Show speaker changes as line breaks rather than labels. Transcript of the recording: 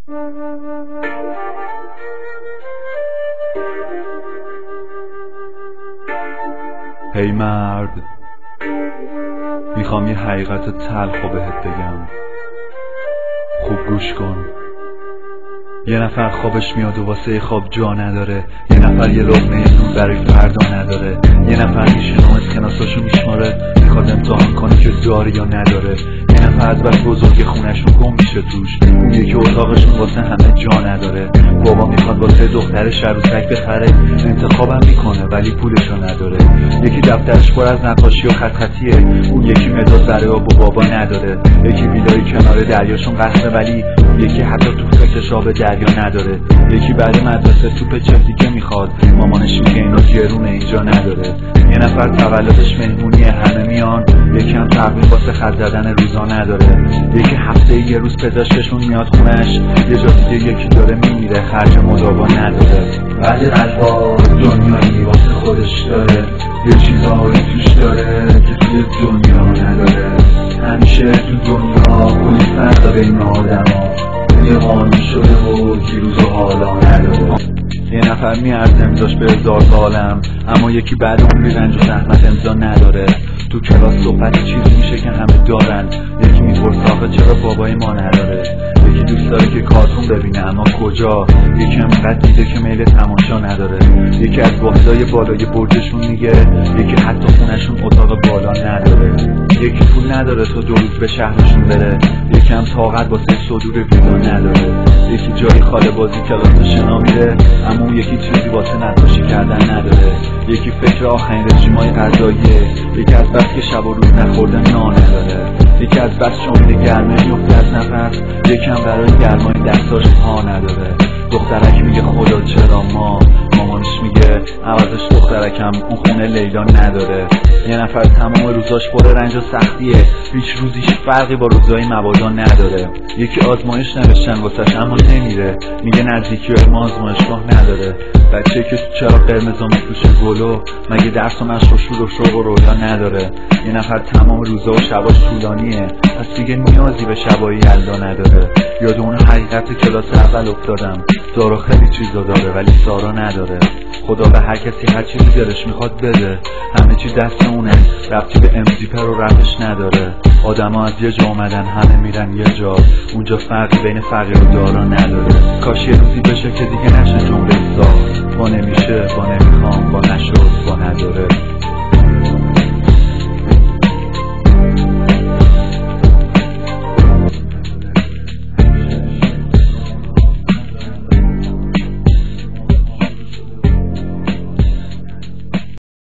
هی مرد، میخوام یه حقیقت تلخو بهت بگم. خوب گوش کن. یه نفر خوابش میاد و واسه خواب جا نداره. یه نفر یه لقمه نون برای فردا نداره. یه نفر میشینه اسکناساشو میشماره، میخواد امتحان کنه که داره یا نداره. یه نفر از بس بزرگ خونشون گم میشه توش. اون یکی اتاقشون واسه همه جا نداره. بابا میخواد واسه دخترش عروسک بخره، انتخابم میکنه ولی پولشو نداره. یکی دفترش پر از نقاشی و خط خطیه، اون یکی مداد برای آب و بابا نداره. یکی ویلای کنار دریاشون قصره، ولی اون یکی حتی تو فکرش آب دریا نداره. یکی بعد مدرسه توپ چفتیکه میخواد، مامانش میگه اینا گرونه اینجا نداره. یه نفر تولدش مهمونی همه میان، یکی هم تقویم واسه خط زدن روزا نداره. یکی هفته یه روز پزشکشون میاد خونش، یه جا دیگه یکی داره میمیره خرج مداوا نداره. بعد الفاظ دنیایی واسه خودش داره، یه چیزایی توش داره که توی دنیا نداره. همیشه تو دنیا کلی فرق بین آدما، یه قانون شده و دیروز و حالا نداره. یه نفر میارزه امضاش به 1000 عالم، اما یکی بعد عمری رنج و زحمت امضا نداره. تو کلاس صحبت چیزی میشه که همه دارن، یکی میپرسه آخه چرا بابای ما نداره. یکی دوست داره که کارتون ببینه اما کجا، یکی هم اینقدر دیده که میل تماشا نداره. یکی از واحدای بالای برجشون میگه، یکی حتی خونشون اتاق بالا نداره. یکی پول نداره تا 2 روز به شهرشون بره، یکی هم طاقت واسه صدور ویزا نداره. یکی جای خاله بازی کلاس شنا میره، اما اون یکی چیزی واسه نقاشی کردن نداره. یکی فکر آخرین رژیمای غذاییه، یکی از بس که شب و روز نخورده نان نداره. یکی از بس شامل گرمه میفته از نفس، یکی هم برای گرمای دستاش پا نداره. دخترک میگه خدا چرا ما، مامانش میگه عوضش دخترکم اون خونه لیلا نداره. یه نفر تمام روزاش پر رنج و سختیه، هیچ روزیش فرقی با روزای مبادا نداره. یکی آزمایش نوشتن واسش اما نمیره، میگه نزدیکی ما آزمایشگاه نداره. بچه که تو چرا قرمز و میپوشه گلو، مگه درس و مشق و شور و شوق و رویا نداره. یه نفر تمام روزا و شباش طولانیه، پس دیگه نیازی به شبای یلدا نداره. یاد اون حقیقت کلاس اول افتادم، دارا خیلی چیزا داره ولی سارا نداره. خدا به هر کسی هر چیزی دلش میخواد بده، همه چی دست اونه، ربطی به امزیپر و رپش نداره. آدما از یه جا اومدن همه میرن یه جا، اونجا فرقی بین فقیر و دارا نداره. کاش یه روزی بشه که دیگه نشه جمله ساخت، با نمیشه، با نمیخوام، با نشد، با نداره.